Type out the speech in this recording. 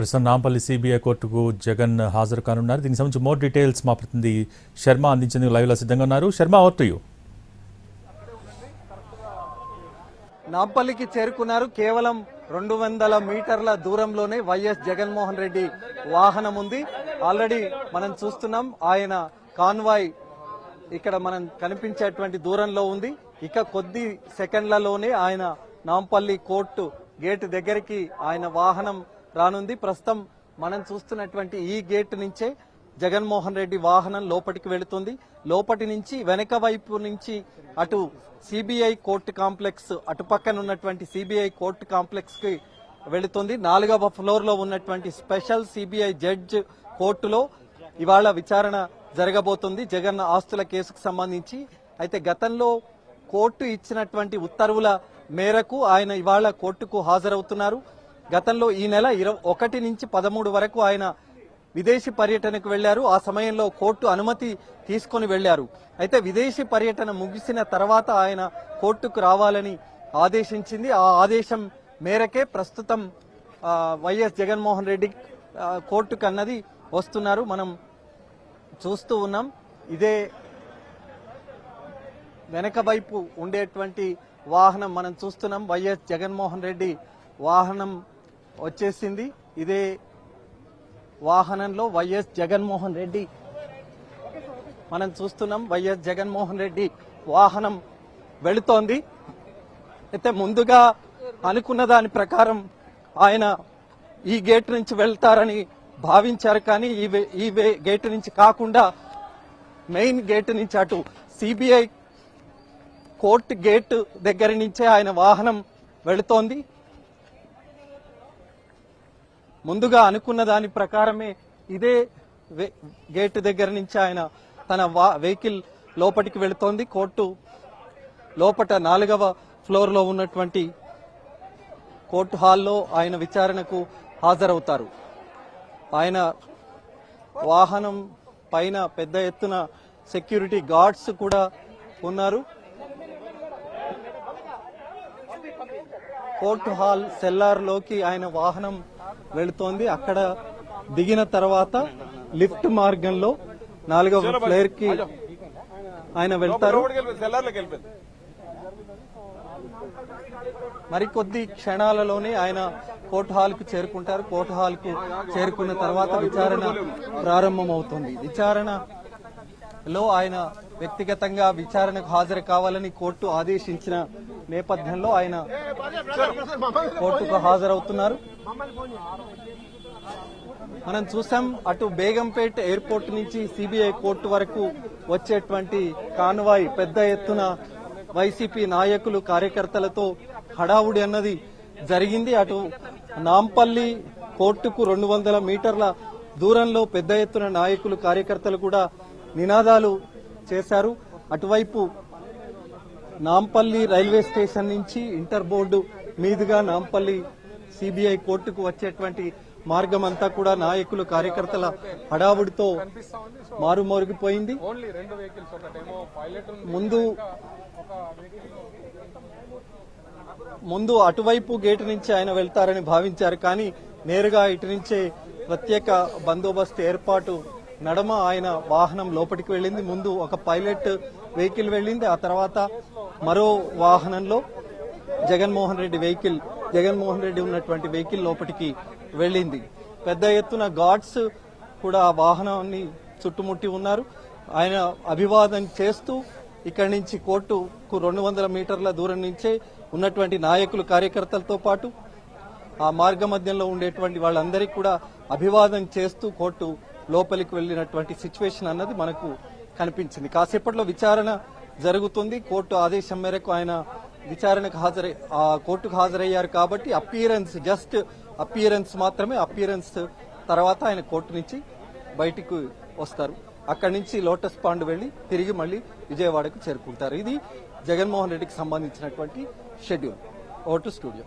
ప్రస్తుతం నాంపల్లి సిబిఐ కోర్టుకు జగన్ హాజరు కానున్నారు. దీనికి సంబంధించి మోర్ డీటెయిల్స్ మా ప్రతినిధి శర్మ అందించేందుకు లైవ్లో సిద్ధంగా ఉన్నారు. Sharma, over to you. నాంపల్లికి చేరుకున్నారు. కేవలం 200 మీటర్ల దూరంలోనే వైఎస్ జగన్మోహన్ రెడ్డి వాహనం ఉంది. ఆల్రెడీ మనం చూస్తున్నాం ఆయన కాన్వాయ్ ఇక్కడ మనం కనిపించేటువంటి దూరంలో ఉంది. ఇక కొద్ది సెకండ్లలోనే ఆయన నాంపల్లి కోర్టు గేటు దగ్గరికి ఆయన వాహనం రానుంది. ప్రస్తుతం మనం చూస్తున్నటువంటి ఈ గేటు నుంచే జగన్మోహన్ రెడ్డి వాహనం లోపలికి వెళుతుంది. లోపటి నుంచి వెనక వైపు నుంచి అటు సిబిఐ కోర్టు కాంప్లెక్స్, అటుపక్కన ఉన్నటువంటి సిబిఐ కోర్టు కాంప్లెక్స్ కి వెళుతుంది. 4వ ఫ్లోర్ లో ఉన్నటువంటి స్పెషల్ సిబిఐ జడ్జ్ కోర్టులో ఇవాళ విచారణ జరగబోతుంది జగన్ ఆస్తుల కేసుకు సంబంధించి. అయితే గతంలో కోర్టు ఇచ్చినటువంటి ఉత్తర్వుల మేరకు ఆయన ఇవాళ కోర్టుకు హాజరవుతున్నారు. గతంలో ఈ నెల 1 నుంచి 13 వరకు ఆయన విదేశీ పర్యటనకు వెళ్లారు. ఆ సమయంలో కోర్టు అనుమతి తీసుకుని వెళ్లారు. అయితే విదేశీ పర్యటన ముగిసిన తర్వాత ఆయన కోర్టుకు రావాలని ఆదేశించింది. ఆ ఆదేశం మేరకే ప్రస్తుతం వైఎస్ జగన్మోహన్ రెడ్డి కోర్టుకు అన్నది వస్తున్నారు. మనం చూస్తూ ఉన్నాం. ఇదే వెనక వైపు ఉండేటువంటి వాహనం మనం చూస్తున్నాం. వైఎస్ జగన్మోహన్ రెడ్డి వాహనం వచ్చేసింది. ఇదే వాహనంలో వైఎస్ జగన్మోహన్ రెడ్డి మనం చూస్తున్నాం. వైఎస్ జగన్మోహన్ రెడ్డి వాహనం వెళుతోంది. అయితే ముందుగా అనుకున్న దాని ప్రకారం ఆయన ఈ గేట్ నుంచి వెళ్తారని భావించారు. కానీ ఈ గేట్ నుంచి కాకుండా మెయిన్ గేట్ నుంచి అటు సిబిఐ కోర్టు గేట్ దగ్గర నుంచే ఆయన వాహనం వెళుతోంది. ముందుగా అనుకున్న దాని ప్రకారమే ఇదే గేట్ దగ్గర నుంచి ఆయన తన వెహికల్ లోపలికి వెళుతోంది. కోర్టు లోపట 4వ ఫ్లోర్ లో ఉన్నటువంటి కోర్టు హాల్లో ఆయన విచారణకు హాజరవుతారు. ఆయన వాహనం పైన పెద్ద ఎత్తున సెక్యూరిటీ గార్డ్స్ కూడా ఉన్నారు. కోర్టు హాల్ సెల్లార్ లోకి ఆయన వాహనం వెళుతోంది. అక్కడ దిగిన తర్వాత లిఫ్ట్ మార్గంలో 4వ ఫ్లోర్ కి ఆయన వెళ్తారు. మరికొద్ది క్షణాలలోనే ఆయన కోర్టు హాల్ కు చేరుకుంటారు. కోర్టు హాల్ కు చేరుకున్న తర్వాత విచారణ ప్రారంభమవుతుంది. విచారణలో ఆయన వ్యక్తిగతంగా విచారణకు హాజరు కావాలని కోర్టు ఆదేశించిన నేపథ్యంలో ఆయన కోర్టుకు హాజరవుతున్నారు. మనం చూసాం అటు బేగంపేట్ ఎయిర్పోర్ట్ నుంచి సిబిఐ కోర్టు వరకు వచ్చేటువంటి కాన్వాయ్ పెద్ద ఎత్తున వైసీపీ నాయకులు కార్యకర్తలతో హడావుడి అన్నది జరిగింది. అటు నాంపల్లి కోర్టుకు 200 మీటర్ల దూరంలో పెద్ద ఎత్తున నాయకులు కార్యకర్తలు కూడా నినాదాలు చేశారు. అటువైపు నాంపల్లి రైల్వే స్టేషన్ నుంచి ఇంటర్ బోర్డు మీదుగా నాంపల్లి సిబిఐ కోర్టుకు వచ్చేటువంటి మార్గం అంతా కూడా నాయకులు కార్యకర్తల హడావుడితో మారుమోగిపోయింది. ముందు అటువైపు గేటు నుంచి ఆయన వెళ్తారని భావించారు. కానీ నేరుగా ఇటు నుంచే ప్రత్యేక బందోబస్తు ఏర్పాటు నడమ ఆయన వాహనం లోపలికి వెళ్ళింది. ముందు ఒక పైలట్ వెహికల్ వెళ్ళింది. ఆ తర్వాత మరో వాహనంలో జగన్మోహన్ రెడ్డి ఉన్నటువంటి వెహికల్ లోపలికి వెళ్ళింది. పెద్ద ఎత్తున గార్డ్స్ కూడా ఆ వాహనాన్ని చుట్టుముట్టి ఉన్నారు. ఆయన అభివాదం చేస్తూ ఇక్కడి నుంచి కోర్టుకు 200 మీటర్ల దూరం నుంచే ఉన్నటువంటి నాయకులు కార్యకర్తలతో పాటు ఆ మార్గ మధ్యంలో ఉండేటువంటి వాళ్ళందరికీ కూడా అభివాదం చేస్తూ కోర్టు లోపలికి వెళ్లినటువంటి సిచ్యువేషన్ అన్నది మనకు కనిపించింది. కాసేపట్లో విచారణ జరుగుతుంది. కోర్టు ఆదేశం మేరకు ఆయన విచారణకు కోర్టుకు హాజరయ్యారు కాబట్టి జస్ట్ అపియరెన్స్ మాత్రమే. అపియరెన్స్ తర్వాత ఆయన కోర్టు నుంచి బయటికి వస్తారు. అక్కడి నుంచి లోటస్ పాండ్ వెళ్లి తిరిగి మళ్ళీ విజయవాడకు చేరుకుంటారు. ఇది జగన్మోహన్ రెడ్డికి సంబంధించినటువంటి షెడ్యూల్. Over to studio.